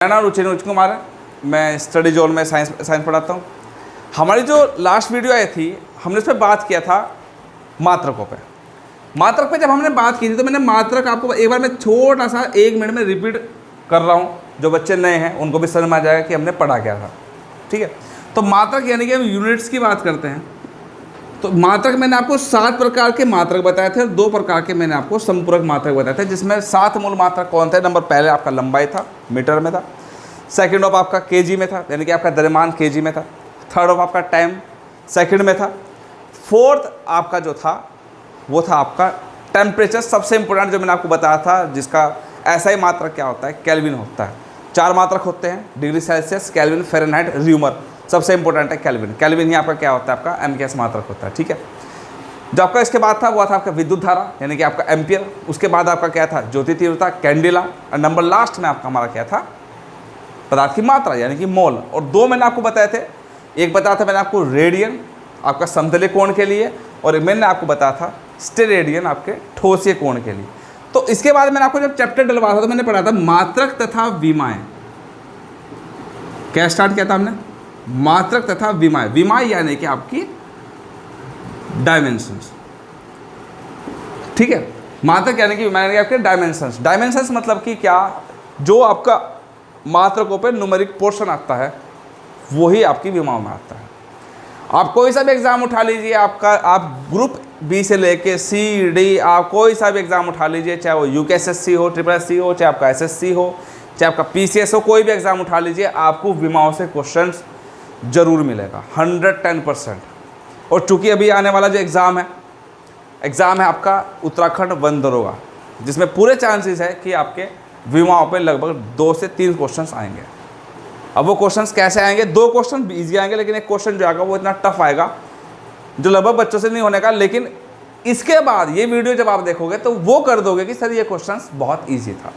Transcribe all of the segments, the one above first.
मेरा नाम रुचि कुमार है। मैं स्टडी जोन में साइंस पढ़ाता हूँ। हमारी जो लास्ट वीडियो आई थी हमने उस पर बात किया था मात्रकों पे। मात्रक पे जब हमने बात की थी तो मैंने मात्रक आपको एक बार मैं छोटा सा 1 मिनट में रिपीट कर रहा हूँ, जो बच्चे नए हैं उनको भी समझ में आ जाएगा कि हमने पढ़ा क्या था। ठीक है, तो मात्रक यानी कि हम यूनिट्स की बात करते हैं। तो मात्रक मैंने आपको 7 प्रकार के मात्रक बताए थे और 2 प्रकार के मैंने आपको संपूरक मात्रक बताए थे, जिसमें 7 मूल मात्रक कौन थे। नंबर पहले आपका लंबाई था, मीटर में था। सेकंड ऑफ आपका केजी में था, यानी कि आपका द्रव्यमान केजी में था। थर्ड ऑफ आपका टाइम सेकंड में था। फोर्थ आपका जो था वो था आपका टेम्परेचर, सबसे इंपॉर्टेंट जो मैंने आपको बताया था, जिसका ऐसा ही मात्रक क्या होता है, केल्विन होता है। 4 मात्रक होते हैं, degree Celsius, kelvin, Fahrenheit, rumour. सबसे इंपॉर्टेंट है केल्विन। केल्विन ही आपका क्या होता है, आपका एमकेएस मात्रक होता है। ठीक है, जो आपका इसके बाद था वो था आपका विद्युत धारा, यानी कि आपका एम्पियर। उसके बाद आपका क्या था, ज्योति तीव्रता, कैंडिला। और नंबर लास्ट में आपका हमारा क्या था, पदार्थ की मात्रा यानी कि मोल। और 2 मैंने आपको बताए थे, एक बताया था मैंने आपको रेडियन आपका समतलीय कोण के लिए, और मैंने आपको बताया था स्टेरेडियन आपके ठोसीय कोण के लिए। तो इसके बाद मैंने आपको जब चैप्टर डलवाया था तो मैंने पढ़ा था मात्रक तथा विमाएं। क्या स्टार्ट किया था हमने, मात्रक तथा विमाएं। विमाएं यानी कि आपकी डायमेंशंस। ठीक है, मात्रक यानी कि विमाएं यानी कि आपके डायमेंशंस। डायमेंशंस मतलब कि क्या, जो आपका मात्रकों पे न्यूमेरिक पोर्शन आता है वही आपकी विमाओं में आता है। आप कोई सा भी एग्ज़ाम उठा लीजिए, आपका आप ग्रुप बी से लेके सी डी, आप कोई सा भी एग्ज़ाम उठा लीजिए, चाहे वो यूकेएसएससी हो, SSC हो, चाहे आपका एसएससी हो, चाहे आपका पीसीएस हो, कोई भी एग्ज़ाम उठा लीजिए, आपको विमाओं से क्वेश्चंस जरूर मिलेगा 110%। और चूँकि अभी आने वाला जो एग्ज़ाम है आपका उत्तराखंड वन दरोगा, जिसमें पूरे चांसेस है कि आपके विमाओं पे लगभग 2 से 3 क्वेश्चंस आएंगे। अब वो क्वेश्चंस कैसे आएंगे, 2 क्वेश्चन इजी आएंगे, लेकिन एक क्वेश्चन जो आएगा वो इतना टफ आएगा जो लगभग बच्चों से नहीं होने का। लेकिन इसके बाद ये वीडियो जब आप देखोगे तो वो कर दोगे कि सर ये क्वेश्चंस बहुत ईजी था।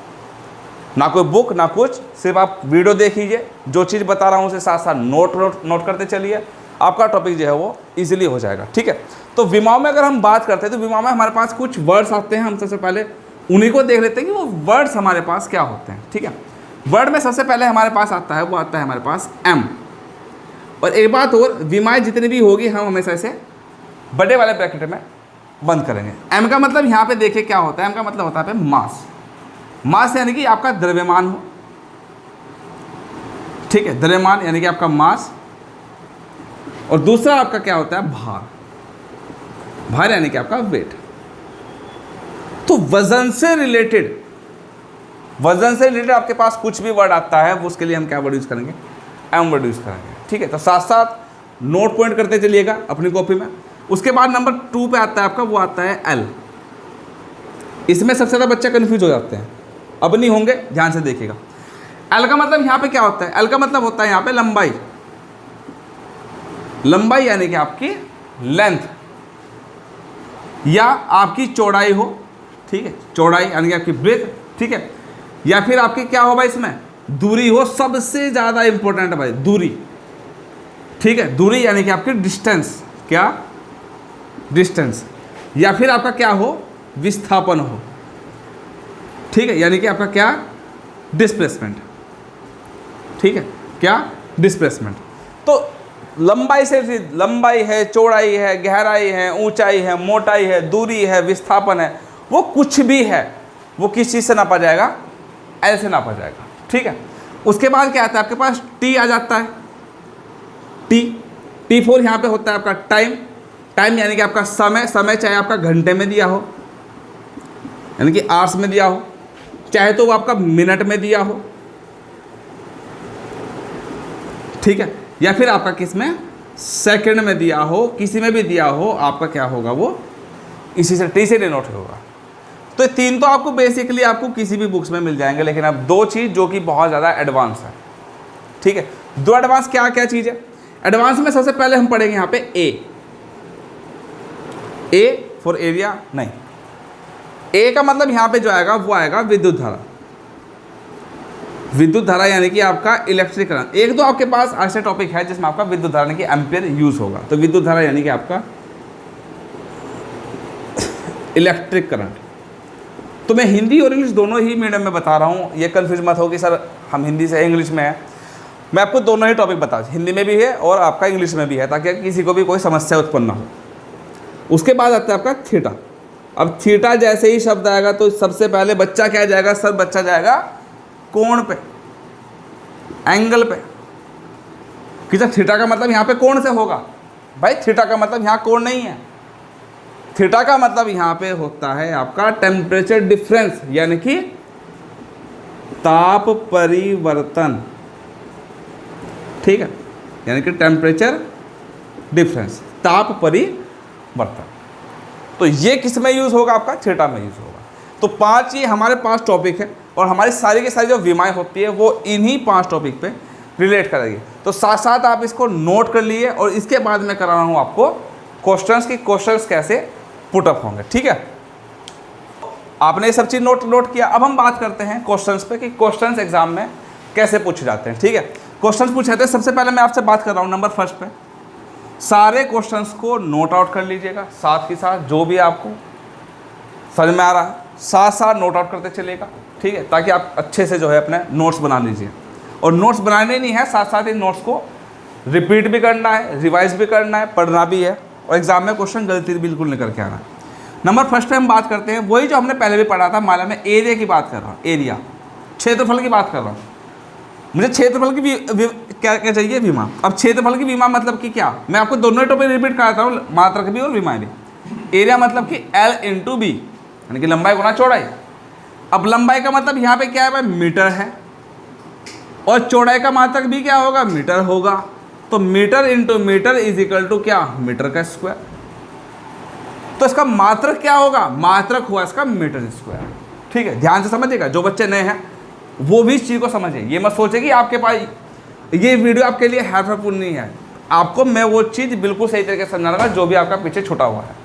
ना कोई बुक ना कुछ, सिर्फ आप वीडियो देख लीजिए, जो चीज़ बता रहा हूँ उसे साथ साथ नोट करते चलिए, आपका टॉपिक जो है वो ईजिली हो जाएगा। ठीक है, तो विमाओं में अगर हम बात करते हैं तो विमाओं में हमारे पास कुछ वर्ड्स आते हैं। हम सबसे पहले उन्हीं को देख लेते हैं कि वो वर्ड्स हमारे पास क्या होते हैं। ठीक है, वर्ड में सबसे पहले हमारे पास आता है, वो आता है हमारे पास एम। और एक बात और, विमाएं जितनी भी होगी हम हमेशा इसे बड़े वाले ब्रैकेट में बंद करेंगे। एम का मतलब यहाँ पे देखिए क्या होता है, एम का मतलब होता है मास। मास यानी कि आपका द्रव्यमान हो। ठीक है, द्रव्यमान यानी कि आपका मास। और दूसरा आपका क्या होता है, भार। भार यानी कि आपका वेट। तो वजन से रिलेटेड आपके पास कुछ भी वर्ड आता है वो उसके लिए हम क्या वर्ड यूज़ करेंगे, एम वर्ड यूज़ करेंगे। ठीक है, तो साथ साथ नोट पॉइंट करते चलिएगा अपनी कॉपी में। उसके बाद नंबर 2 पे आता है आपका, वो आता है एल। इसमें सबसे ज़्यादा बच्चे कन्फ्यूज हो जाते हैं, अब नहीं होंगे, ध्यान से देखिएगा। एल का मतलब यहाँ पे क्या होता है, एल का मतलब होता है यहाँ पे लंबाई। लंबाई यानी कि आपकी लेंथ या आपकी चौड़ाई हो। ठीक है, चौड़ाई यानी कि आपकी ब्रेथ। ठीक है, या फिर आपकी क्या हो भाई, इसमें दूरी हो। सबसे ज़्यादा इंपॉर्टेंट भाई दूरी। ठीक है, दूरी यानी कि आपकी डिस्टेंस। क्या, डिस्टेंस। या फिर आपका क्या हो, विस्थापन हो। ठीक है, यानी कि आपका क्या, डिस्प्लेसमेंट। ठीक है, क्या, डिस्प्लेसमेंट। तो लंबाई से लंबाई है, चौड़ाई है, गहराई है, ऊंचाई है, मोटाई है, दूरी है, विस्थापन है, वो कुछ भी है, वो किस चीज़ से नापा जाएगा, एल से नापा जाएगा। ठीक है, उसके बाद क्या आता है आपके पास, टी आ जाता है। T4 यहाँ पे होता है आपका टाइम। टाइम यानी कि आपका समय। समय चाहे आपका घंटे में दिया हो, यानी कि आवर्स में दिया हो, चाहे तो वो आपका मिनट में दिया हो। ठीक है, या फिर आपका किस में, सेकंड में दिया हो, किसी में भी दिया हो, आपका क्या होगा, वो इसी से टी से डिनोट होगा। तो 3 तो आपको बेसिकली आपको किसी भी बुक्स में मिल जाएंगे, लेकिन अब 2 चीज़ जो कि बहुत ज़्यादा एडवांस है। ठीक है, 2 एडवांस क्या क्या चीज़ है। एडवांस में सबसे पहले हम पढ़ेंगे यहाँ पे ए फॉर एरिया। नहीं, ए का मतलब यहाँ पे जो आएगा वो आएगा विद्युत धारा। विद्युत धारा यानी कि आपका इलेक्ट्रिक करंट। एक तो आपके पास ऐसा टॉपिक है जिसमें आपका विद्युत धारा यानी कि एम्पियर यूज होगा। तो विद्युत धारा यानी कि आपका इलेक्ट्रिक करंट। तो मैं हिंदी और इंग्लिश दोनों ही मीडियम में बता रहा हूँ, ये कन्फ्यूज मत हो कि सर हम हिंदी से इंग्लिश में है। मैं आपको दोनों ही टॉपिक बता, हिंदी में भी है और आपका इंग्लिश में भी है, ताकि किसी को भी कोई समस्या उत्पन्न ना हो। उसके बाद आता है आपका थीटा। अब थीटा जैसे ही शब्द आएगा तो सबसे पहले बच्चा क्या जाएगा सर, बच्चा जाएगा कोण पे, एंगल पे, कि सर थीटा का मतलब यहाँ पे कोण से होगा। भाई थीटा का मतलब यहाँ कोण नहीं है, थीटा का मतलब यहाँ पे होता है आपका टेम्परेचर डिफरेंस, यानी कि ताप परिवर्तन। ठीक है, यानी कि टेम्परेचर डिफरेंस, ताप परिवर्तन। तो ये किस में यूज़ होगा, आपका थीटा में यूज़ होगा। तो 5 ये हमारे 5 टॉपिक है, और हमारी सारी की सारी जो विमाएँ होती है वो इन्हीं 5 टॉपिक पे रिलेट करेगी। तो साथ साथ आप इसको नोट कर लिए, और इसके बाद मैं करा रहा हूँ आपको क्वेश्चंस की, क्वेश्चंस कैसे पुटअप होंगे। ठीक है, आपने ये सब चीज़ नोट किया। अब हम बात करते हैं क्वेश्चंस पे कि क्वेश्चंस एग्जाम में कैसे पूछे जाते हैं। ठीक है, क्वेश्चंस पूछे जाते हैं। सबसे पहले मैं आपसे बात कर रहा हूँ नंबर फर्स्ट पे, सारे क्वेश्चंस को नोट आउट कर लीजिएगा, साथ ही साथ जो भी आपको समझ में आ रहा है साथ साथ नोट आउट करते चलेगा। ठीक है, ताकि आप अच्छे से जो है अपने नोट्स बना लीजिए। और नोट्स बनाने नहीं है, साथ साथ इन नोट्स को रिपीट भी करना है, रिवाइज भी करना है, पढ़ना भी है, और एग्जाम में क्वेश्चन गलती बिल्कुल नहीं करके आना है। नंबर फर्स्ट पे हम बात करते हैं वही जो हमने पहले भी पढ़ा था, मान लो मैं एरिया की बात कर रहा हूँ, एरिया क्षेत्रफल की बात कर रहा हूँ। मुझे क्षेत्रफल की क्या चाहिए, विमा। अब क्षेत्रफल की विमा मतलब कि क्या, मैं आपको दोनों टॉपिक रिपीट कराता हूँ, मात्रक भी और विमाएँ भी। एरिया मतलब कि L × B, यानी कि लंबाई गुना चौड़ाई। अब लंबाई का मतलब यहाँ पे क्या है भाई, मीटर है, और चौड़ाई का मात्रक भी क्या होगा, मीटर होगा। तो metre × metre is equal to क्या, मीटर का स्क्वायर। तो इसका मात्रक क्या होगा, मात्रक हुआ इसका मीटर स्क्वायर। ठीक है, ध्यान से समझिएगा, जो बच्चे नए हैं वो भी इस चीज़ को समझिए। ये मत सोचे कि आपके पास ये वीडियो आपके लिए हेल्पफुल नहीं है, आपको मैं वो चीज़ बिल्कुल सही तरीके से समझाऊंगा जो भी आपका पीछे छुटा हुआ है।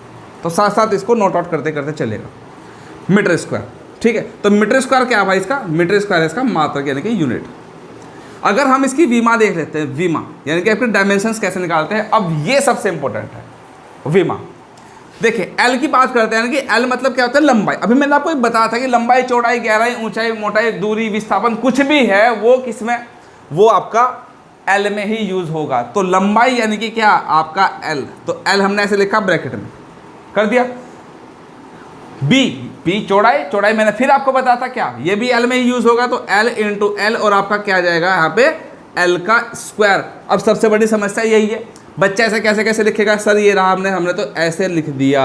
तो साथ साथ इसको नोट आउट करते करते चलेगा। मीटर स्क्वायर, ठीक है, तो मीटर स्क्वायर क्या है भाई, इसका मीटर स्क्वायर है इसका मात्रक, यानी कि यूनिट। अगर हम इसकी विमा देख लेते हैं, विमा यानी कि आपके डायमेंशंस कैसे निकालते हैं। अब ये सबसे इंपॉर्टेंट है विमा। देखिए एल की बात करते हैं, यानी कि एल मतलब क्या होता है, लंबाई। अभी मैंने आपको बताया था कि लंबाई, चौड़ाई, गहराई, ऊंचाई, मोटाई, दूरी, विस्थापन कुछ भी है वो किस में, वो आपका एल में ही यूज होगा। तो लंबाई यानी कि क्या, आपका एल। तो एल हमने ऐसे लिखा ब्रैकेट में कर दिया। बी चौड़ाई, चौड़ाई मैंने फिर आपको बताया था क्या, ये भी एल में ही यूज होगा। तो एल × एल, और आपका क्या जाएगा यहाँ पे एल का स्क्वायर। अब सबसे बड़ी समस्या यही है, बच्चा ऐसे कैसे कैसे लिखेगा, सर ये रहा हमने तो ऐसे लिख दिया,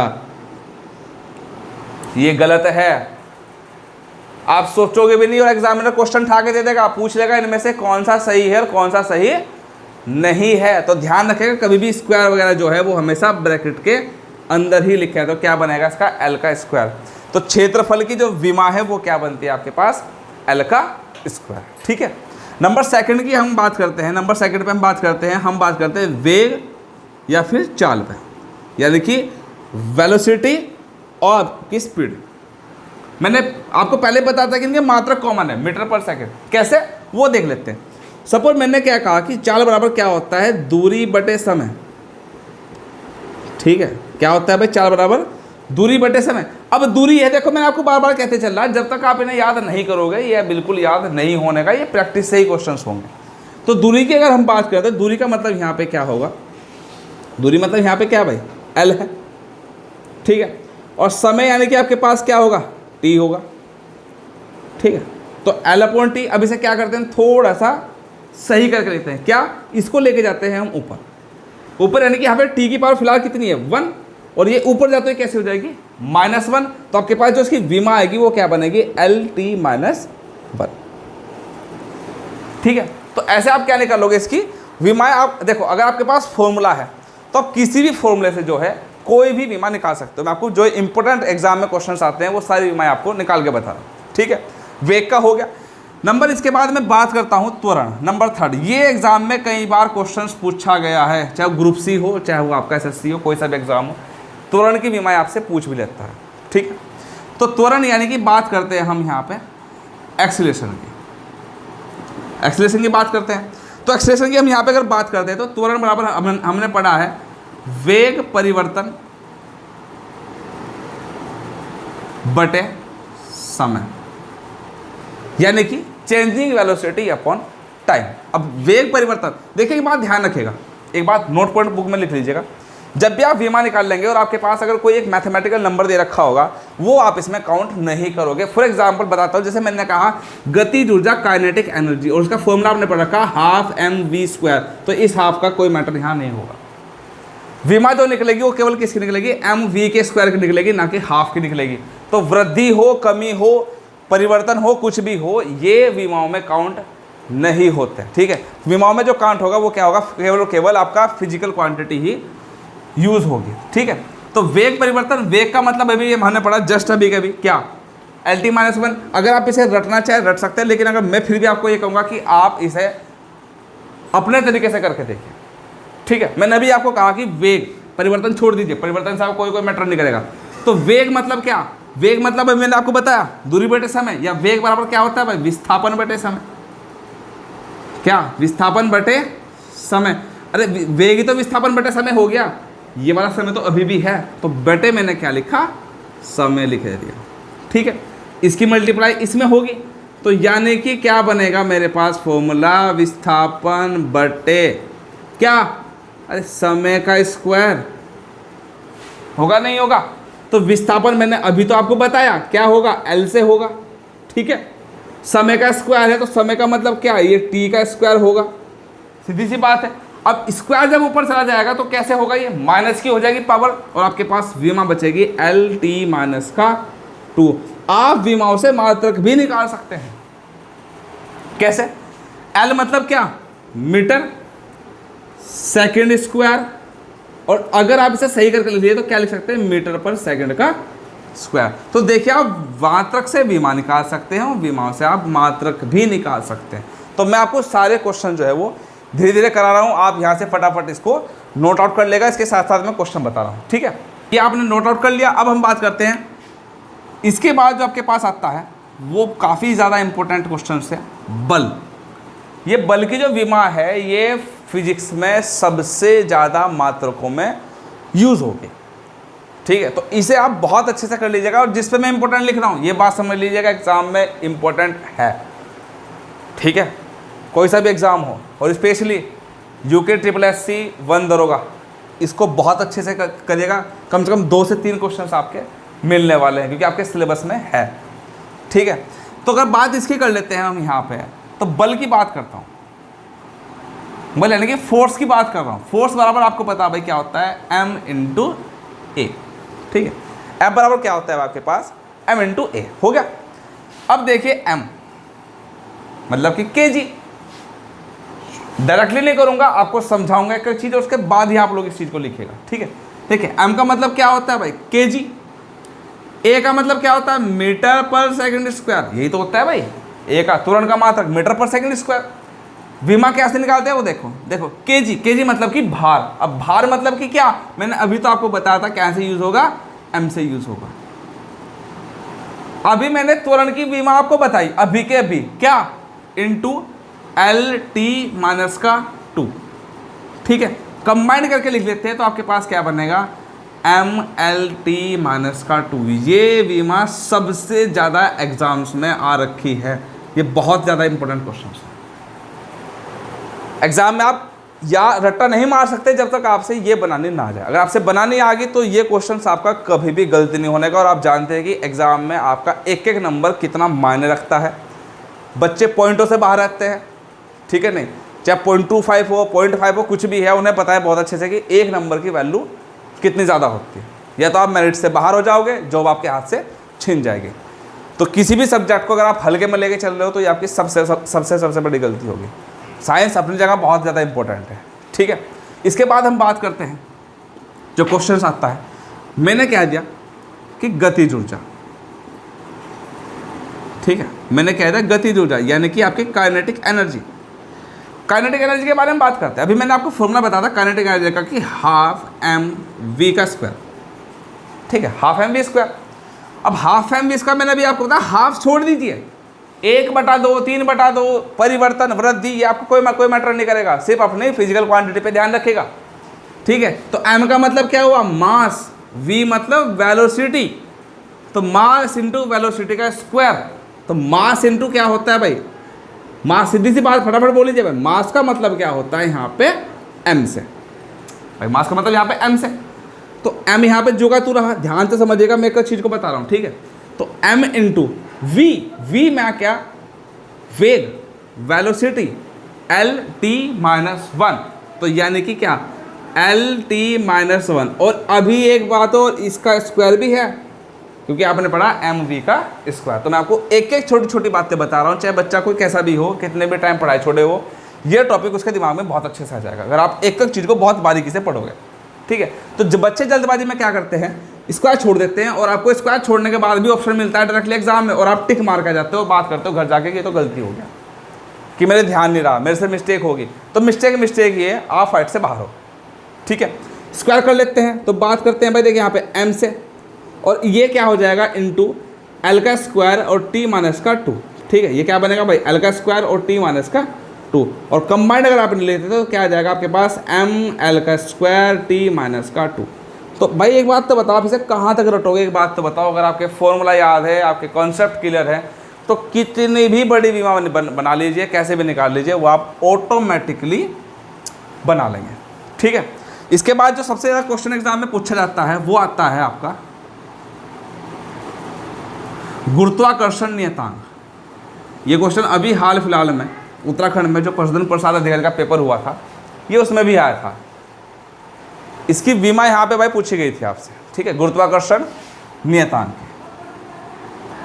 ये गलत है। आप सोचोगे भी नहीं, और एग्जामिनर क्वेश्चन उठा के दे देगा, पूछ लेगा इनमें से कौन सा सही है और कौन सा सही नहीं है। तो ध्यान रखेगा कभी भी स्क्वायर वगैरह जो है वो हमेशा ब्रैकेट के अंदर ही लिखा है। तो क्या बनेगा इसका, एल का स्क्वायर। तो क्षेत्रफल की जो विमा है वो क्या बनती है आपके पास, एल का स्क्वायर। ठीक है, नंबर सेकंड की हम बात करते हैं। नंबर सेकंड पे हम बात करते हैं वेग या फिर चाल पे, यानी कि वेलोसिटी और की स्पीड। मैंने आपको पहले बताया था कि इनके मात्रक कॉमन है, मीटर पर सेकंड। कैसे, वो देख लेते हैं। सपोज मैंने क्या कहा कि चाल बराबर क्या होता है, दूरी बटे समय। ठीक है, क्या होता है भाई, चाल बराबर दूरी बटे समय। अब दूरी है, देखो मैंने आपको बार बार कहते चल रहा है, जब तक आप इन्हें याद नहीं करोगे ये बिल्कुल याद नहीं होने का, ये प्रैक्टिस से ही क्वेश्चंस होंगे। तो दूरी की अगर हम बात करते हैं, दूरी का मतलब यहाँ पे क्या होगा, दूरी मतलब यहाँ पे क्या भाई, एल है। ठीक है, और समय यानी कि आपके पास क्या होगा, टी होगा। ठीक है, तो L/T। अब इसे क्या करते हैं, थोड़ा सा सही करके लेते हैं। क्या, इसको लेके जाते हैं हम ऊपर, यानी कि यहाँ पे टी की पावर फिलहाल कितनी है, 1, और ये ऊपर जाते हुए कैसे हो जाएगी, -1। तो आपके पास जो इसकी विमा आएगी वो क्या बनेगी, LT - 1। ठीक है, तो ऐसे आप क्या निकालोगे इसकी विमाएं। आप देखो, अगर आपके पास फॉर्मूला है तो आप किसी भी फॉर्मूले से जो है कोई भी विमा निकाल सकते हो। मैं आपको जो इंपॉर्टेंट एग्जाम में क्वेश्चंस आते हैं वो सारी विमाएं आपको निकाल के बता रहा हूँ। ठीक है, वेग का हो गया नंबर। इसके बाद मैं बात करता हूँ त्वरण, नंबर 3। ये एग्जाम में कई बार क्वेश्चंस पूछा गया है, चाहे ग्रुप सी हो, चाहे वो आपका SSC हो, कोई सा भी एग्जाम हो, त्वरण की विमाएं आपसे पूछ भी लेता है। ठीक है, तो त्वरण यानी कि बात करते हैं हम यहाँ पे एक्सीलरेशन की, एक्सीलरेशन की बात करते हैं। तो एक्सीलरेशन की हम यहाँ पे अगर बात करते हैं तो त्वरण बराबर हमने पढ़ा है वेग परिवर्तन बटे समय, यानी कि चेंजिंग वेलोसिटी अपॉन टाइम। अब वेग परिवर्तन, देखिए एक बात ध्यान रखिएगा, एक बात नोट पॉइंट बुक में लिख लीजिएगा। जब भी आप विमा निकाल लेंगे और आपके पास अगर कोई एक मैथमेटिकल नंबर दे रखा होगा, वो आप इसमें काउंट नहीं करोगे। फॉर एग्जांपल बताता हूँ, जैसे मैंने कहा गतिज ऊर्जा काइनेटिक एनर्जी, और उसका फॉर्मूला आपने पढ़ रखा हाफ mv², तो इस हाफ का कोई मैटर यहाँ नहीं होगा। विमा जो निकलेगी वो केवल किसकी निकलेगी, mv² की निकलेगी, ना कि हाफ की निकलेगी। तो वृद्धि हो, कमी हो, परिवर्तन हो, कुछ भी हो, ये विमाओं में काउंट नहीं होते। ठीक है, विमाओं में जो काउंट होगा वो क्या होगा, केवल आपका फिजिकल क्वांटिटी ही यूज होगी। ठीक है, तो वेग परिवर्तन, वेग का मतलब अभी ये हमने पढ़ा जस्ट अभी कभी क्या, LT-1। अगर आप इसे रटना चाहे रट सकते हैं, लेकिन अगर मैं फिर भी आपको ये कहूँगा कि आप इसे अपने तरीके से करके देखिए। ठीक है, मैंने अभी आपको कहा कि वेग परिवर्तन छोड़ दीजिए, परिवर्तन से आपको कोई मैटर नहीं करेगा। तो वेग मतलब क्या, वेग मतलब अभी मैंने आपको बताया दूरी बटे समय, या वेग बराबर क्या होता है भाई, विस्थापन बटे समय। क्या, विस्थापन बटे समय। अरे वेग ही तो विस्थापन बटे समय हो गया, ये वाला समय तो अभी भी है, तो बटे मैंने क्या लिखा, समय लिख दिया। ठीक है, इसकी मल्टीप्लाई इसमें होगी, तो यानी कि क्या बनेगा मेरे पास फॉर्मूला, विस्थापन बटे क्या, अरे समय का स्क्वायर होगा, नहीं होगा। तो विस्थापन मैंने अभी तो आपको बताया क्या होगा, L से होगा। ठीक है, समय का स्क्वायर है तो समय का मतलब क्या है, ये t का स्क्वायर होगा, सीधी सी बात है। अब स्क्वायर जब ऊपर चला जाएगा तो कैसे होगा, ये माइनस की हो जाएगी पावर, और आपके पास विमा बचेगी LT-2। आप विमाओं से मात्रक भी निकाल सकते हैं। कैसे, L मतलब क्या, मीटर सेकंड स्क्वायर, और अगर आप इसे सही करके लिख लिए तो क्या लिख सकते हैं, मीटर पर सेकंड का स्क्वायर। तो देखिए आप मात्रक से विमा निकाल सकते हैं और विमाओं से आप मात्रक भी निकाल सकते हैं। तो मैं आपको सारे क्वेश्चन जो है वो धीरे धीरे करा रहा हूँ, आप यहाँ से फटाफट इसको नोट आउट कर लेगा, इसके साथ साथ मैं क्वेश्चन बता रहा हूँ। ठीक है, ये आपने नोट आउट कर लिया। अब हम बात करते हैं इसके बाद जो आपके पास आता है वो काफ़ी ज़्यादा इंपॉर्टेंट क्वेश्चन है, बल। ये बल की जो विमा है ये फिजिक्स में सबसे ज़्यादा मात्रकों में यूज़ होगी। ठीक है, तो इसे आप बहुत अच्छे से कर लीजिएगा, और जिस पे मैं इंपॉर्टेंट लिख रहा हूँ ये बात समझ लीजिएगा, एग्जाम में इंपॉर्टेंट है। ठीक है, कोई सा भी एग्ज़ाम हो, और स्पेशली UK SSC 1 दरोगा, इसको बहुत अच्छे से करिएगा। कम से कम 2 से 3 क्वेश्चन आपके मिलने वाले हैं, क्योंकि आपके सिलेबस में है। ठीक है, तो अगर बात इसकी कर लेते हैं हम यहाँ पे, तो बल की बात करता हूँ, बल यानी कि फोर्स की बात कर रहा हूँ। फोर्स बराबर आपको पता है भाई क्या होता है, M×A। ठीक है, F बराबर क्या होता है आपके पास, M×A हो गया। अब देखिए M मतलब कि kg, डायरेक्टली नहीं करूंगा, आपको समझाऊंगा एक चीज़, उसके बाद ही आप लोग इस चीज़ को लिखिएगा। ठीक है, देखिए M का मतलब क्या होता है भाई, kg। A का मतलब क्या होता है, मीटर पर सेकंड स्क्वायर, यही तो होता है भाई A का तुरंत का मात्रक, मीटर पर सेकंड स्क्वायर। विमा कैसे निकालते हैं वो देखो, देखो kg मतलब कि भार। अब भार मतलब कि क्या, मैंने अभी तो आपको बताया था कैसे यूज होगा, M से यूज होगा। अभी मैंने त्वरण की विमा आपको बताई, अभी के अभी क्या, इंटू LT-2। ठीक है, कंबाइंड करके लिख लेते हैं तो आपके पास क्या बनेगा, MLT-2। ये विमा सबसे ज़्यादा एग्जाम्स में आ रखी है, ये बहुत ज़्यादा इंपॉर्टेंट क्वेश्चन है। एग्जाम में आप या रट्टा नहीं मार सकते जब तक आपसे ये बनाने ना आ जाए। अगर आपसे बनानी आ गई तो ये क्वेश्चन आपका कभी भी गलती नहीं होने का, और आप जानते हैं कि एग्जाम में आपका एक एक नंबर कितना मायने रखता है। बच्चे पॉइंटों से बाहर रहते हैं, ठीक है, नहीं चाहे 0.25 हो, 0.5 हो, कुछ भी है, उन्हें पता है बहुत अच्छे से कि एक नंबर की वैल्यू कितनी ज़्यादा होती है। या तो आप मेरिट से बाहर हो जाओगे, जॉब आपके हाथ से छिन जाएगी। तो किसी भी सब्जेक्ट को अगर आप हल्के में लेके चल रहे हो तो ये आपकी सबसे बड़ी गलती होगी। साइंस अपनी जगह बहुत ज़्यादा इंपॉर्टेंट है। ठीक है, इसके बाद हम बात करते हैं जो क्वेश्चन आता है, मैंने क्या दिया कि गतिज ऊर्जा। ठीक है, मैंने कह दिया गतिज ऊर्जा यानी कि आपकी काइनेटिक एनर्जी। काइनेटिक एनर्जी के बारे में बात करते हैं। अभी मैंने आपको फॉर्मूला बताया था काइनेटिक एनर्जी का कि ½ mv²। ठीक है, ½ mv²। अब ½ mv² मैंने अभी आपको बताया, हाफ छोड़ दीजिए, 1/2, 3/2, परिवर्तन, वृद्धि, ये आपको कोई मैटर नहीं करेगा, सिर्फ अपने फिजिकल क्वांटिटी पे ध्यान रखेगा। ठीक है, तो m का मतलब क्या हुआ, मास, v मतलब वेलोसिटी। तो मास इंटू वेलोसिटी का स्क्वायर। तो मास इंटू क्या होता है भाई, मास, सीधी सी बात फटाफट बोल लीजिए भाई, मास का मतलब क्या होता है यहाँ पे m से, भाई मास का मतलब यहाँ पे m से। तो m यहाँ पे जो का तू रहा, ध्यान से समझिएगा, मैं एक चीज़ को बता रहा हूँ, ठीक है। तो m इंटू v में क्या, वेग, velocity L T minus one, तो यानी कि क्या एल टी माइनस वन। और अभी एक बात और, इसका स्क्वायर भी है क्योंकि आपने पढ़ा एम वी का स्क्वायर। तो मैं आपको एक एक छोटी छोटी बातें बता रहा हूँ, चाहे बच्चा कोई कैसा भी हो, कितने भी टाइम पढ़ाए छोड़े हो, ये टॉपिक उसके दिमाग में बहुत अच्छे से आ जाएगा अगर आप एक एक चीज़ को बहुत बारीकी से पढ़ोगे, ठीक है। तो जब बच्चे जल्दबाजी में क्या करते हैं, स्क्वायर छोड़ देते हैं, और आपको स्क्वायर छोड़ने के बाद भी ऑप्शन मिलता है डायरेक्टली एग्जाम में, और आप टिक मार कर जाते हो, बात करते हो घर जाके कि ये तो गलती हो गया, कि मेरे ध्यान नहीं रहा, मेरे से मिस्टेक होगी। तो मिस्टेक ये, आप फाइट से बाहर हो, ठीक है। स्क्वायर कर लेते हैं, तो बात करते हैं भाई, देखिए यहाँ पे m से, और ये क्या हो जाएगा इंटू एल का स्क्वायर और टी माइनस का 2, ठीक है। ये क्या बनेगा भाई, एल का स्क्वायर और टी माइनस का 2, और कंबाइंड अगर आप लेते तो क्या आ जाएगा आपके पास, एम एल का स्क्वायर टी माइनस का 2। तो भाई एक बात तो बताओ, आप इसे कहाँ तक रटोगे, एक बात तो बताओ, अगर आपके फॉर्मूला याद है, आपके कॉन्सेप्ट क्लियर है, तो कितनी भी बड़ी बीमा बना लीजिए, कैसे भी निकाल लीजिए, वो आप ऑटोमेटिकली बना लेंगे, ठीक है। इसके बाद जो सबसे ज़्यादा क्वेश्चन एग्जाम में पूछा जाता है वो आता है आपका गुरुत्वाकर्षण नियतांक। ये क्वेश्चन अभी हाल फिलहाल में उत्तराखंड में जो प्रसन्न प्रसाद अधिकारी का पेपर हुआ था, ये उसमें भी आया था। इसकी बीमा यहाँ पे भाई पूछी गई थी आपसे, ठीक है, गुरुत्वाकर्षण नियतांक,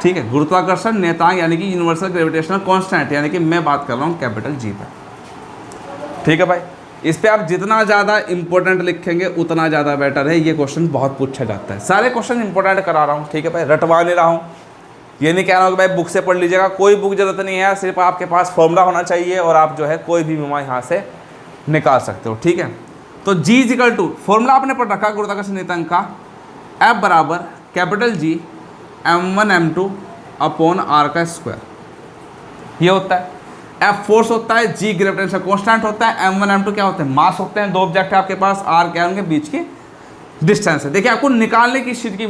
ठीक है। गुरुत्वाकर्षण नियतांक यानी कि यूनिवर्सल ग्रेविटेशनल कांस्टेंट, यानी कि मैं बात कर रहा हूँ कैपिटल जी पर, ठीक है भाई। इस पे आप जितना ज़्यादा इंपॉर्टेंट लिखेंगे उतना ज़्यादा बेटर है। ये क्वेश्चन बहुत पूछा जाता है, सारे क्वेश्चन इंपॉर्टेंट करा रहा हूँ, ठीक है भाई, रटवा नहीं रहा हूँ। ये नहीं कह रहा हूँ कि भाई बुक से पढ़ लीजिएगा, कोई बुक ज़रूरत नहीं है, सिर्फ आपके पास फॉर्मूला होना चाहिए और आप जो है कोई भी बीमा यहाँ से निकाल सकते हो, ठीक है। तो जी इजिकल टू, फॉर्मूला आपने पढ़ रखा गुरुत्वाकर्षण नियतांक का, एफ बराबर capital G m1 m2 upon R का स्क्वायर, ये होता है। एफ फोर्स होता है, जी ग्रेविटेशन कांस्टेंट होता है, m1 m2 क्या होते हैं, मास होते हैं, दो ऑब्जेक्ट है आपके पास, आर क्या है उनके बीच की डिस्टेंस है। देखिए आपको निकालने की चीज़ की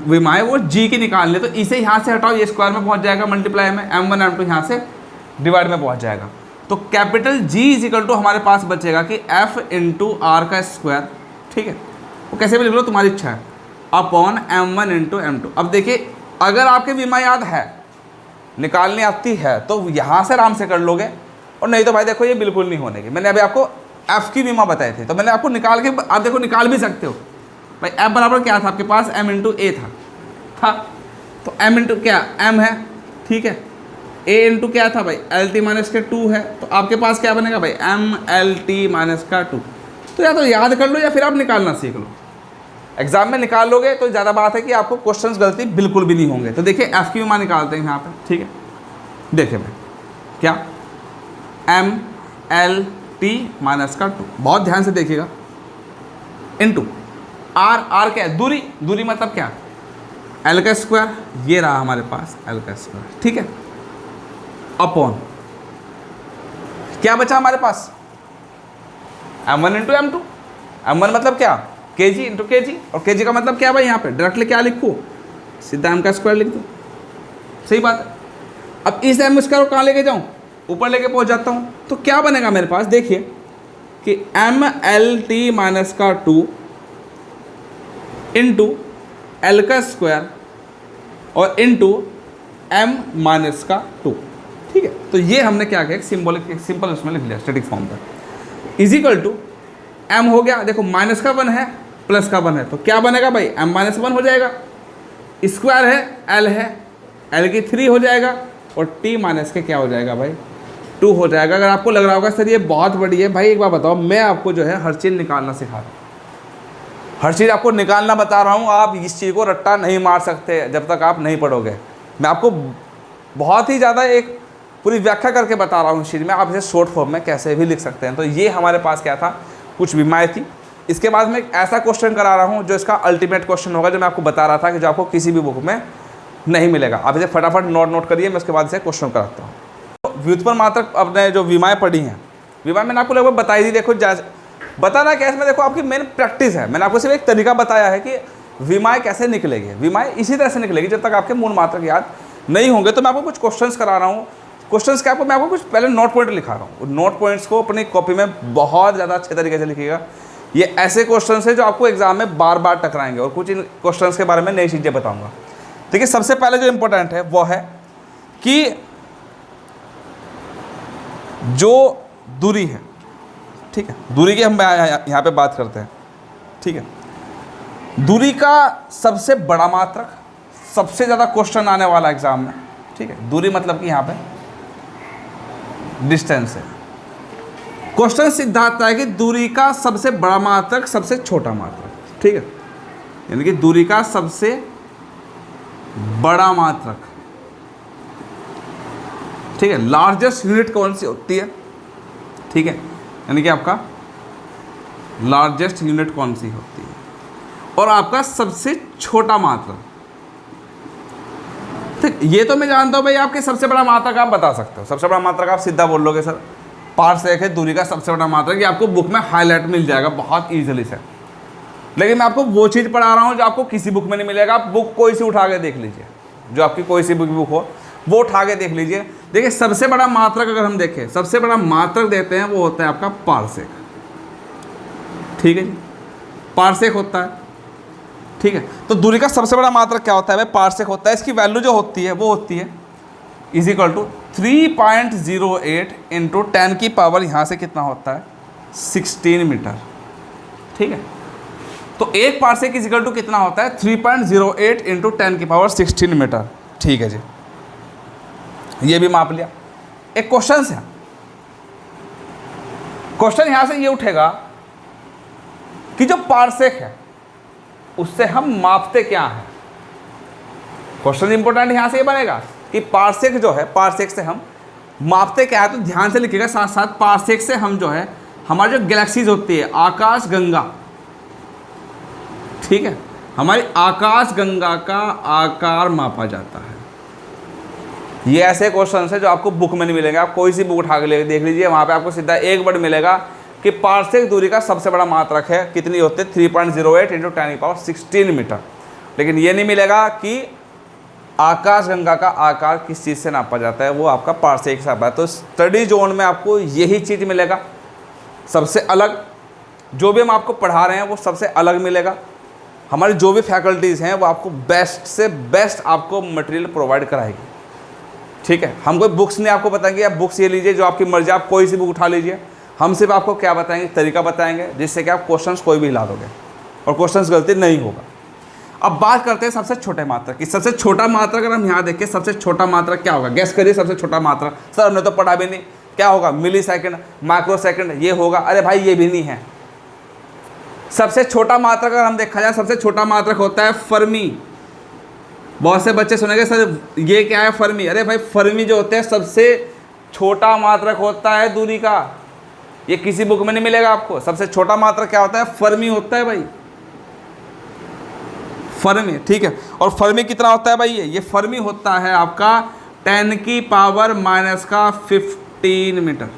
विमा है वो जी की निकालने, तो इसे यहाँ से हटाओ, ये स्क्वायर में पहुँच जाएगा, मल्टीप्लाई में m1 m2 यहाँ से डिवाइड में पहुँच जाएगा। तो capital G is equal to हमारे पास बचेगा कि एफ इंटू आर का स्क्वायर, ठीक है, वो कैसे भी लिख लो तुम्हारी इच्छा है, अपॉन m1 इंटू m2। अब देखिए अगर आपके बीमा याद है, निकालनी आती है, तो यहाँ से आराम से कर लोगे, और नहीं तो भाई देखो ये बिल्कुल नहीं होने की। मैंने अभी आपको f की बीमा बताई थी, तो मैंने आपको निकाल के, आप देखो निकाल भी सकते हो भाई। f बराबर क्या था आपके पास, m इंटू ए था, तो m इंटू क्या m है, ठीक है, a इंटू क्या था भाई एल टी माइनस के 2 है, तो आपके पास क्या बनेगा भाई m एल टी माइनस का 2। तो या तो याद कर लो या फिर आप निकालना सीख लो, एग्जाम में निकाल लोगे तो ज़्यादा बात है कि आपको क्वेश्चंस गलती बिल्कुल भी नहीं होंगे। तो देखिए एफ की बीमा निकालते हैं यहाँ पे, ठीक है। देखिए भाई क्या, एम एल टी माइनस का 2, बहुत ध्यान से देखिएगा, इंटू आर क्या है, दूरी मतलब क्या, एल का स्क्वायर, ये रहा हमारे पास एल का स्क्वायर, ठीक है, अपॉन क्या बचा हमारे पास, m1 इंटू m2। m1 मतलब क्या, kg इंटू kg, और kg का मतलब क्या भाई, यहाँ पे डायरेक्टली क्या लिखूँ, सीधा m का स्क्वायर लिख दो, सही बात है। अब इस m स्क्वायर को कहाँ लेके जाऊँ, ऊपर लेके पहुँच जाता हूँ, तो क्या बनेगा मेरे पास, देखिए कि m एल टी माइनस का 2 इंटू एल का स्क्वायर और इंटू m माइनस का 2, ठीक है। तो ये हमने क्या किया, सिंबॉलिक सिंपल उसमें लिख लिया स्टैटिक फॉर्म पर, इजिकल टू m हो गया, देखो माइनस का 1 है प्लस का 1 है, तो क्या बनेगा भाई m माइनस 1 हो जाएगा, स्क्वायर है l है, l की 3 हो जाएगा, और t माइनस के क्या हो जाएगा भाई 2 हो जाएगा। अगर आपको लग रहा होगा सर ये बहुत बड़ी है, भाई एक बार बताओ, मैं आपको जो है हर चीज़ निकालना सिखा रहा हूँ, हर चीज़ आपको निकालना बता रहा हूँ। आप इस चीज़ को रट्टा नहीं मार सकते जब तक आप नहीं पढ़ोगे। मैं आपको बहुत ही ज़्यादा एक पूरी व्याख्या करके बता रहा हूँ इस चीज़ में, आप इसे शॉर्ट फॉर्म में कैसे भी लिख सकते हैं। तो ये हमारे पास क्या था, कुछ बीमाएँ थी। इसके बाद में एक ऐसा क्वेश्चन करा रहा हूँ जो इसका अल्टीमेट क्वेश्चन होगा, जो मैं आपको बता रहा था कि जो आपको किसी भी बुक में नहीं मिलेगा। आप इसे फटाफट नोट करिए, मैं उसके बाद इसे क्वेश्चन कराता हूँ। तो व्युत्पन्न मात्रक अपने जो बीमाएँ पढ़ी हैं, बीमा मैंने आपको लगभग बताई दी। देखो बताना क्या इसमें, देखो आपकी मेन प्रैक्टिस है। मैंने आपको सिर्फ एक तरीका बताया है कि विमाएँ कैसे निकलेगी? विमाएँ इसी तरह से निकलेगी जब तक आपके मूल मात्रक याद नहीं होंगे। तो मैं आपको कुछ क्वेश्चंस करा रहा हूँ। क्वेश्चंस क्या, मैं आपको कुछ पहले नोट पॉइंट लिखा रहा हूँ। नोट पॉइंट्स को अपनी कॉपी में बहुत ज़्यादा अच्छे तरीके से लिखिएगा। ये ऐसे क्वेश्चंस हैं जो आपको एग्जाम में बार बार टकराएंगे, और कुछ इन क्वेश्चंस के बारे में नई चीज़ें बताऊँगा। देखिए, सबसे पहले जो इम्पोर्टेंट है वो है कि जो दूरी है, ठीक है, दूरी की हम यहाँ पे बात करते हैं, ठीक है। दूरी का सबसे बड़ा मात्रक, सबसे ज़्यादा क्वेश्चन आने वाला एग्जाम में, ठीक है। दूरी मतलब कि यहाँ पे डिस्टेंस है। क्वेश्चन सीधा आता है कि दूरी का सबसे बड़ा मात्रक, सबसे छोटा मात्रक, ठीक है। यानी कि दूरी का सबसे बड़ा मात्रक, ठीक है, लार्जेस्ट यूनिट कौन सी होती है, ठीक है। यानी कि आपका लार्जेस्ट यूनिट कौन सी होती है, और आपका सबसे छोटा मात्रक, ठीक। ये तो मैं जानता हूँ भाई, आपके सबसे बड़ा मात्रक आप बता सकते हो। सबसे बड़ा मात्रक आप सीधा बोल लोगे सर पारसेक है दूरी का सबसे बड़ा मात्रक, ये आपको बुक में हाईलाइट मिल जाएगा बहुत ईजिली से। लेकिन मैं आपको वो चीज़ पढ़ा रहा हूँ जो आपको किसी बुक में नहीं मिलेगा। आप बुक कोई सी उठा के देख लीजिए, जो आपकी कोई सी बुक हो वो उठा के देख लीजिए। देखिए, सबसे बड़ा मात्रक अगर हम देखें, सबसे बड़ा मात्रक देते हैं वो होता है आपका पारसेक, ठीक है जी, पारसेक होता है, ठीक है। तो दूरी का सबसे बड़ा मात्रक क्या होता है भाई? पारसेक होता है। इसकी वैल्यू जो होती है वो होती है इज इक्वल टू 3.08 इंटू 10 की पावर यहाँ से कितना होता है 16 मीटर, ठीक है। तो एक पारसेक इज इक्वल टू कितना होता है 3.08 इंटू 10 की पावर 16 मीटर, ठीक है जी। ये भी माप लिया। एक क्वेश्चन है, क्वेश्चन यहां से ये उठेगा कि जो पारसेक है उससे हम मापते क्या है। क्वेश्चन इंपॉर्टेंट यहां से ये बनेगा कि पारसेक जो है, पारसेक से हम मापते क्या है। तो ध्यान से लिखिएगा साथ साथ, पारसेक से हम जो है हमारी जो गैलेक्सीज होती है आकाश गंगा, ठीक है, हमारी आकाश गंगा का आकार मापा जाता है। ये ऐसे क्वेश्चन है जो आपको बुक में नहीं मिलेंगे। आप कोई सी बुक उठा के देख लीजिए, वहाँ पे आपको सीधा एक वर्ड मिलेगा कि पारसेक दूरी का सबसे बड़ा मात्रक है, कितनी होती है 3.08 इंटू 10 की पावर 16 मीटर। लेकिन ये नहीं मिलेगा कि आकाश गंगा का आकार किस चीज़ से नापा जाता है, वो आपका पारसेक हिसाब है। तो स्टडी जोन में आपको यही चीज़ मिलेगा सबसे अलग। जो भी हम आपको पढ़ा रहे हैं वो सबसे अलग मिलेगा। हमारी जो भी फैकल्टीज़ हैं वो आपको बेस्ट से बेस्ट आपको मटेरियल प्रोवाइड कराएगी, ठीक है। हम कोई बुक्स नहीं आपको बताएंगे, आप बुक्स ये लीजिए जो आपकी मर्जी, आप कोई सी बुक उठा लीजिए। हम सिर्फ आपको क्या बताएंगे, तरीका बताएंगे जिससे कि आप क्वेश्चंस कोई भी हिला दोगे और क्वेश्चंस गलती नहीं होगा। अब बात करते हैं सबसे छोटे मात्रक की। सबसे छोटा मात्रक अगर हम यहाँ देखें, सबसे छोटा मात्रक क्या होगा, गैस करिए। सबसे छोटा मात्रक सर हमने तो पढ़ा भी नहीं, क्या होगा, मिली सेकेंड, माइक्रो सेकेंड, ये होगा। अरे भाई ये भी नहीं है। सबसे छोटा मात्रक अगर हम देखा जाए, सबसे छोटा मात्रक होता है फर्मी। बहुत से बच्चे सुनेंगे सर ये क्या है फर्मी। अरे भाई फर्मी जो होते हैं सबसे छोटा मात्रक होता है दूरी का। ये किसी बुक में नहीं मिलेगा आपको। सबसे छोटा मात्रक क्या होता है, फर्मी होता है भाई, फर्मी, ठीक है। और फर्मी कितना होता है भाई, ये फर्मी होता है आपका 10 की पावर माइनस का 15 मीटर।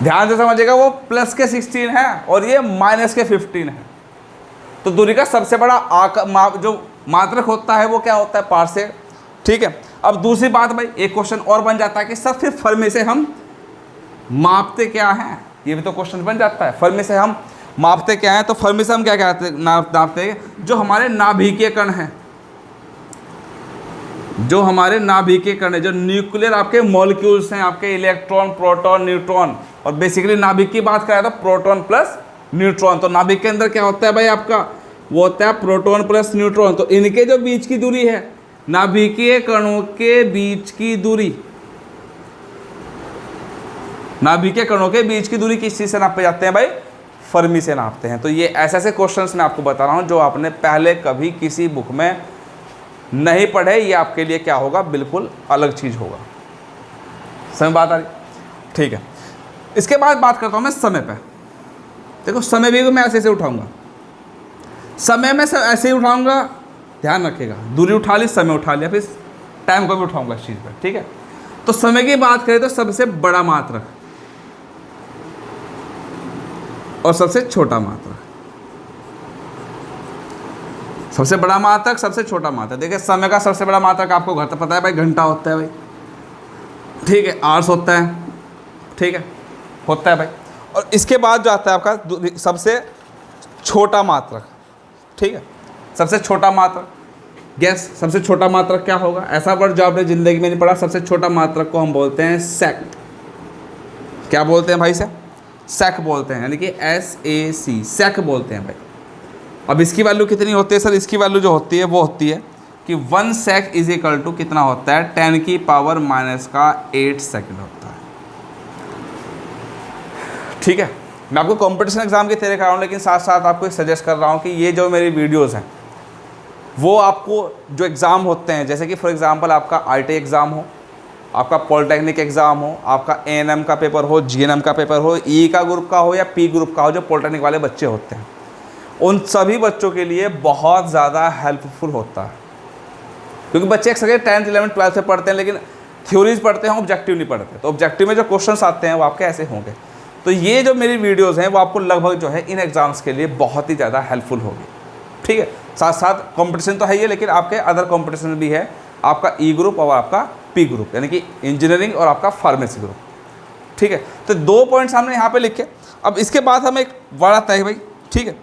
ध्यान से समझिएगा, वो प्लस के 16 है और ये माइनस के 15 है। तो दूरी का सबसे बड़ा जो मात्रक होता है वो क्या होता है, पारसेक, ठीक है। अब दूसरी बात भाई, एक क्वेश्चन और बन जाता है कि सर फिर फर्मी से हम मापते क्या हैं। ये भी तो क्वेश्चन बन जाता है, फर्मी से हम मापते क्या हैं। तो फर्मी से हम क्या कहते हैं, नापते हैं जो हमारे नाभिकीय कण हैं, जो हमारे नाभिकीय कण है, जो न्यूक्लियर आपके मॉलिक्यूल्स हैं, आपके इलेक्ट्रॉन, प्रोटॉन, न्यूट्रॉन। और बेसिकली नाभिक की बात करें तो प्रोटॉन प्लस न्यूट्रॉन। तो नाभिक के अंदर क्या होता है भाई आपका, वो होता है प्रोटॉन प्लस न्यूट्रॉन। तो इनके जो बीच की दूरी है, नाभिकीय कणों के बीच की दूरी, नाभिकीय कणों के बीच की दूरी किस चीज़ से नापे जाते हैं भाई, फर्मी से नापते हैं। तो ये ऐसे ऐसे क्वेश्चंस मैं आपको बता रहा हूँ जो आपने पहले कभी किसी बुक में नहीं पढ़े। ये आपके लिए क्या होगा, बिल्कुल अलग चीज़ होगा। समझ बात आ रही, ठीक है। इसके बाद बात करता हूँ मैं समय पे। देखो समय भी मैं ऐसे उठाऊंगा, समय में सब ऐसे ही उठाऊंगा, ध्यान रखिएगा। दूरी उठा ली, समय उठा लिया, फिर टाइम को भी उठाऊंगा इस चीज़ पर, ठीक है। तो समय की बात करें तो सबसे बड़ा मात्रक और सबसे छोटा मात्रक, सबसे बड़ा मात्रक, सबसे छोटा मात्रक। देखिए समय का सबसे बड़ा मात्रक आपको घर तो पता है भाई, घंटा होता है भाई, ठीक है, आवर्स होता है, ठीक है, होता है भाई। और इसके बाद जो आता है आपका सबसे छोटा मात्रक, ठीक है, सबसे छोटा मात्रक, गैस सबसे छोटा मात्रक क्या होगा? ऐसा वर्ड जो आपने ज़िंदगी में नहीं पढ़ा। सबसे छोटा मात्रक को हम बोलते हैं सेक। क्या बोलते हैं भाई? सेक बोलते हैं, यानी कि SAC, सेक बोलते हैं भाई। अब इसकी वैल्यू कितनी होती है सर? इसकी वैल्यू जो होती है वो होती है कि 1 सेक इज इक्वल टू कितना होता है? 10 की पावर माइनस का 8 सेकंड होता है, ठीक है। मैं आपको कंपटीशन एग्जाम की तैयारी कर रहा हूँ, लेकिन साथ साथ आपको सजेस्ट कर रहा हूँ कि ये जो मेरी वीडियोज़ हैं वो आपको जो एग्ज़ाम होते हैं, जैसे कि फॉर एग्ज़ाम्पल आपका IIT एग्ज़ाम हो, आपका पॉलिटेक्निक एग्ज़ाम हो, आपका ANM का पेपर हो, GNM का पेपर हो, E का ग्रुप का हो या P ग्रुप का हो, जो पॉलिटेक्निक वाले बच्चे होते हैं, उन सभी बच्चों के लिए बहुत ज़्यादा हेल्पफुल होता है। क्योंकि बच्चे एक सके 10th 11th 12th से पढ़ते हैं, लेकिन थ्योरीज पढ़ते हैं, ऑब्जेक्टिव नहीं पढ़ते। तो ऑब्जेक्टिव में जो क्वेश्चंस आते हैं वो आपके ऐसे होंगे। तो ये जो मेरी वीडियोज़ हैं वो आपको लगभग जो है इन एग्ज़ाम्स के लिए बहुत ही ज़्यादा हेल्पफुल होगी, ठीक है। साथ साथ कंपटीशन तो है ही, लेकिन आपके अदर कंपटीशन भी है, आपका E ग्रुप और आपका P ग्रुप, यानी कि इंजीनियरिंग और आपका फार्मेसी ग्रुप, ठीक है। तो 2 पॉइंट्स हमने यहाँ पे लिखे। अब इसके बाद हमें एक वर्ड आता है भाई, ठीक है,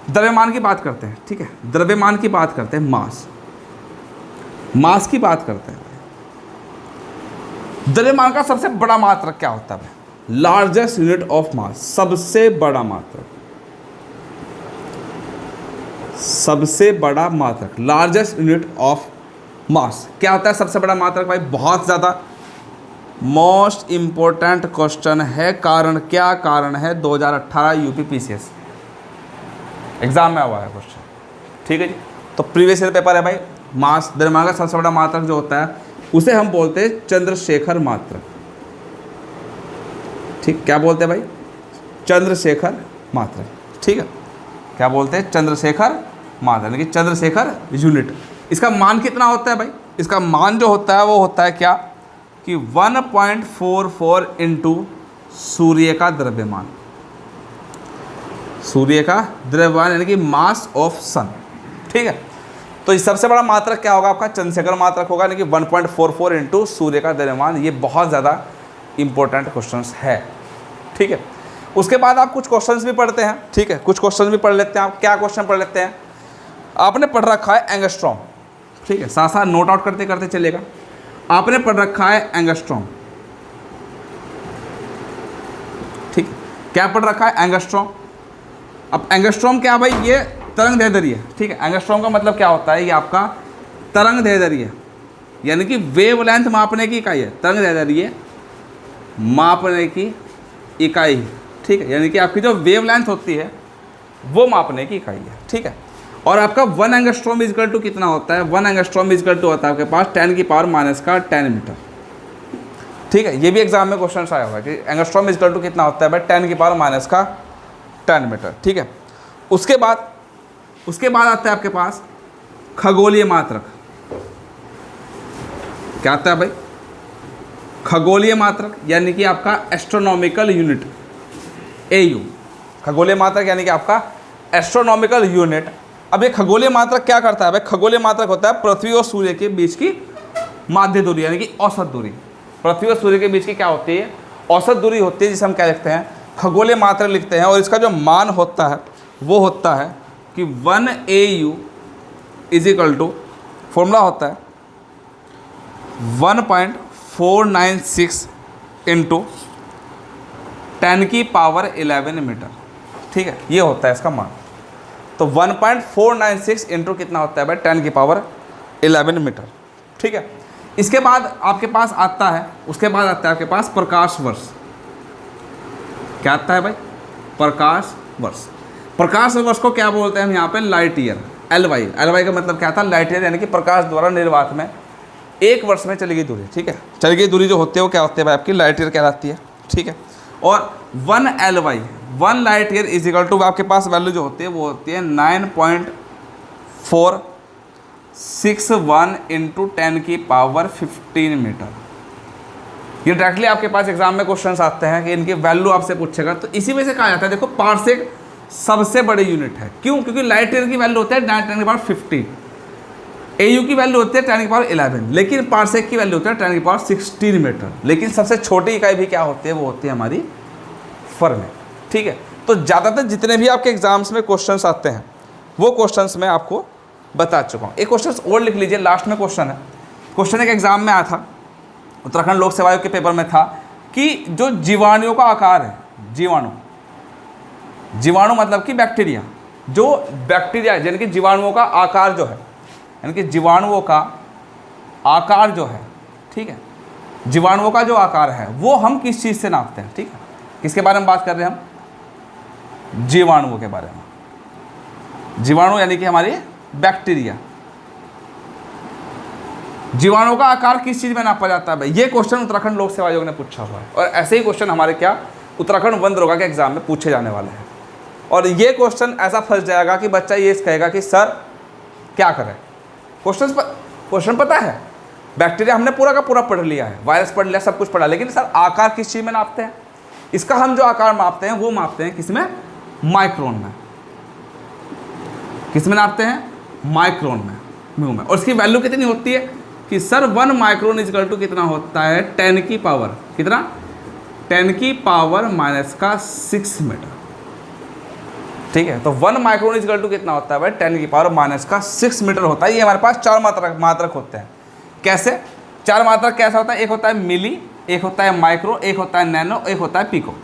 द्रव्यमान की बात करते हैं, ठीक है, द्रव्यमान की बात करते हैं, मास की बात करते हैं। द्रव्यमान का सबसे बड़ा मात्रक क्या होता है? लार्जेस्ट यूनिट ऑफ मास, सबसे बड़ा मात्रक, सबसे बड़ा मात्रक, लार्जेस्ट यूनिट ऑफ मास क्या होता है? सबसे बड़ा मात्रक भाई, बहुत ज़्यादा मोस्ट इंपॉर्टेंट क्वेश्चन है। कारण क्या? कारण है 2018 UP PCS एग्जाम में हुआ है क्वेश्चन, ठीक है जी। तो प्रीवियस ईयर पेपर है भाई। मास, द्रव्यमान का सबसे बड़ा मात्रक जो होता है उसे हम बोलते हैं चंद्रशेखर मात्रक, ठीक। क्या बोलते हैं भाई? चंद्रशेखर मात्रक, ठीक है। क्या बोलते हैं? चंद्रशेखर मात्रक, यानी कि चंद्रशेखर यूनिट। इसका मान कितना होता है भाई? इसका मान जो होता है वो होता है क्या कि 1.44 इंटू सूर्य का द्रव्यमान, सूर्य का द्रव्यमान यानी कि मास ऑफ सन, ठीक है। तो इस सबसे बड़ा मात्रक क्या होगा? आपका चंद्रशेखर मात्रक होगा, यानी कि 1.44 इंटू सूर्य का द्रव्यमान। ये बहुत ज़्यादा इंपॉर्टेंट क्वेश्चंस है, ठीक है। उसके बाद आप कुछ क्वेश्चंस भी पढ़ते हैं, ठीक है, कुछ क्वेश्चन भी पढ़ लेते हैं। आप क्या क्वेश्चन पढ़ लेते हैं? आपने पढ़ रखा है एंगस्ट्रॉम, ठीक है, साथ साथ नोट आउट करते करते चलेगा। आपने पढ़ रखा है एंगस्ट्रॉम, ठीक है, क्या पढ़ रखा है? एंगस्ट्रॉम। अब एंगस्ट्रॉम क्या भाई? ये तरंग दैर्ध्य है, ठीक है। एंगस्ट्रॉम का मतलब क्या होता है? ये आपका तरंग दैर्ध्य, यानी कि वेवलेंथ मापने की इकाई है। तरंग दैर्ध्य मापने की इकाई, ठीक है, यानी कि आपकी जो वेवलेंथ होती है वो मापने की इकाई है, ठीक है। और आपका 1 एंगस्ट्रॉम इजकल टू कितना होता है? 1 एंगस्ट्रॉम इजकल टू होता है आपके पास 10 की पावर माइनस का 10 मीटर, ठीक है। ये भी एग्जाम में क्वेश्चन आया हुआ है कि एंगस्ट्रॉम इजकल टू कितना होता है भाई? 10 की पावर माइनस का 10 मीटर, ठीक है। उसके बाद आता है आपके पास खगोलीय मात्रक। क्या आता है भाई? खगोलीय मात्रक, यानी कि आपका एस्ट्रोनॉमिकल यूनिट, AU। खगोलीय मात्रक यानी कि आपका एस्ट्रोनॉमिकल यूनिट। अब ये खगोलीय मात्रक क्या करता है भाई? खगोलीय मात्रक होता है पृथ्वी और सूर्य के बीच की माध्य दूरी, यानी कि औसत दूरी। पृथ्वी और सूर्य के बीच की क्या होती है? औसत दूरी होती है, जिसे हम क्या लिखते हैं? खगोलीय मात्रक लिखते हैं। और इसका जो मान होता है वो होता है कि 1 AU is equal to, formula होता है 1.496 इंटू 10 की पावर 11 मीटर, ठीक है, ये होता है इसका मान। तो 1.496 इंटू कितना होता है भाई? 10 की पावर 11 मीटर, ठीक है। इसके बाद आपके पास आता है, उसके बाद आता है आपके पास प्रकाश वर्ष। क्या आता है भाई? प्रकाश वर्ष। प्रकाश वर्ष को क्या बोलते हैं हम यहाँ पे? लाइट ईयर, LY का मतलब क्या था? लाइट ईयर, यानी कि प्रकाश द्वारा निर्वात में 1 वर्ष में चली गई दूरी, ठीक है। चली गई दूरी जो होती है वो क्या होती है भाई? आपकी लाइट ईयर कहलाती है, ठीक है। और 1 LY, 1 light year is equal to, आपके पास वैल्यू जो होती है वो होती है 9.461 इंटू 10 की पावर 15 मीटर। ये डायरेक्टली आपके पास एग्जाम में क्वेश्चंस आते हैं कि इनकी वैल्यू आपसे पूछेगा, तो इसी में से कहा जाता है। देखो, पार्सेक सबसे बड़ी यूनिट है। क्यों? क्योंकि लाइट ईयर की वैल्यू होती है 10⁻50, AU की वैल्यू होती है 10⁻11, लेकिन पारसेक की वैल्यू होती है 10⁻16 मीटर। लेकिन सबसे छोटी इकाई भी क्या होती है? वो होती है हमारी फर्मी। ठीक है, तो ज़्यादातर जितने भी आपके एग्जाम्स में क्वेश्चंस आते हैं वो क्वेश्चंस मैं आपको बता चुका हूँ। एक क्वेश्चन और लिख लीजिए, लास्ट में क्वेश्चन है। क्वेश्चन एक एग्जाम में आया था, उत्तराखंड लोक सेवा आयोग के पेपर में था कि जो जीवाणुओं का आकार है, जीवाणु मतलब कि बैक्टीरिया, जो बैक्टीरिया यानी कि जीवाणुओं का आकार जो है, यानी कि जीवाणुओं का आकार जो है, ठीक है, जीवाणुओं का जो आकार है वो हम किस चीज़ से नापते हैं? ठीक है, किसके बारे में बात कर रहे हैं हम? जीवाणुओं के बारे में। जीवाणु यानी कि हमारी बैक्टीरिया। जीवाणुओं का आकार किस चीज़ में नापा जाता है भाई? ये क्वेश्चन उत्तराखंड लोक सेवा आयोग ने पूछा हुआ है, और ऐसे ही क्वेश्चन हमारे क्या उत्तराखंड वन दरोगा के एग्जाम में पूछे जाने वाले हैं। और ये क्वेश्चन ऐसा फंस जाएगा कि बच्चा ये कहेगा कि सर क्या करें? क्वेश्चन पता है, बैक्टीरिया हमने पूरा का पूरा पढ़ लिया है, वायरस पढ़ लिया, सब कुछ पढ़ा, लेकिन सर आकार किस चीज़ में नापते हैं? इसका हम जो आकार मापते हैं वो मापते हैं किसमें? माइक्रोन में। किस में नापते हैं? माइक्रोन में, म्यू में। और इसकी वैल्यू कितनी होती है कि सर 1 माइक्रोन इजकल टू कितना होता है? 10 की पावर कितना? 10 की पावर -6 मीटर। ठीक है, तो 1 माइक्रोन इजकल टू कितना होता है भाई? 10 की पावर -6 मीटर होता है। ये हमारे पास 4 मात्रक होते हैं। कैसे 4 मात्रक? कैसा होता है? एक होता है मिली, एक होता है माइक्रो, एक होता है नैनो, एक होता है पिको।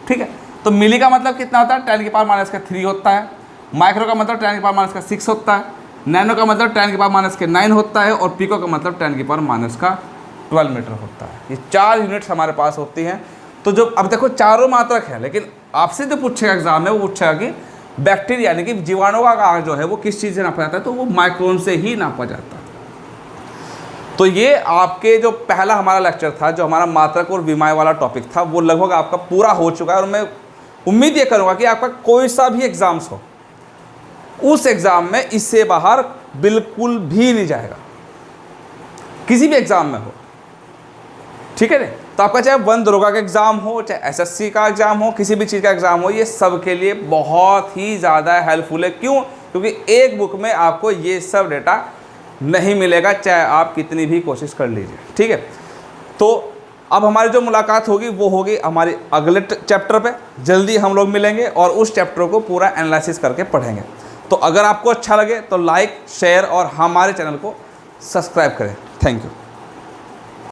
ठीक है, तो मिली का मतलब कितना होता है? 10 की पावर -3 होता है। माइक्रो का मतलब 10 की पावर -6 होता है। नैनो का मतलब 10 की पावर -9 होता है। और पिको का मतलब 10 की पावर -12 मीटर होता है। ये 4 यूनिट्स हमारे पास होती हैं। तो जो अब देखो चारों मात्रक है, लेकिन आपसे जो पूछेगा एग्जाम में वो पूछेगा कि बैक्टीरिया यानी कि जीवाणु का आकार जो है वो किस चीज़ से नापा जाता है? तो वो माइक्रोन से ही नापा जाता है। तो ये आपके जो पहला हमारा लेक्चर था, जो हमारा मात्रक और विमाय वाला टॉपिक था, वो लगभग आपका पूरा हो चुका है। और मैं उम्मीद ये करूँगा कि आपका कोई सा भी एग्ज़ाम्स हो, उस एग्ज़ाम में इससे बाहर बिल्कुल भी नहीं जाएगा, किसी भी एग्ज़ाम में हो। ठीक है ना? तो आपका चाहे वन दरोगा का एग्ज़ाम हो, चाहे SSC का एग्ज़ाम हो, किसी भी चीज़ का एग्ज़ाम हो, ये सब के लिए बहुत ही ज़्यादा हेल्पफुल है। क्यों? क्योंकि एक बुक में आपको ये सब डेटा नहीं मिलेगा, चाहे आप कितनी भी कोशिश कर लीजिए। ठीक है, तो अब हमारी जो मुलाकात होगी वो होगी हमारे अगले चैप्टर पे। जल्दी हम लोग मिलेंगे और उस चैप्टर को पूरा एनालिसिस करके पढ़ेंगे। तो अगर आपको अच्छा लगे तो लाइक, शेयर और हमारे चैनल को सब्सक्राइब करें। Thank you.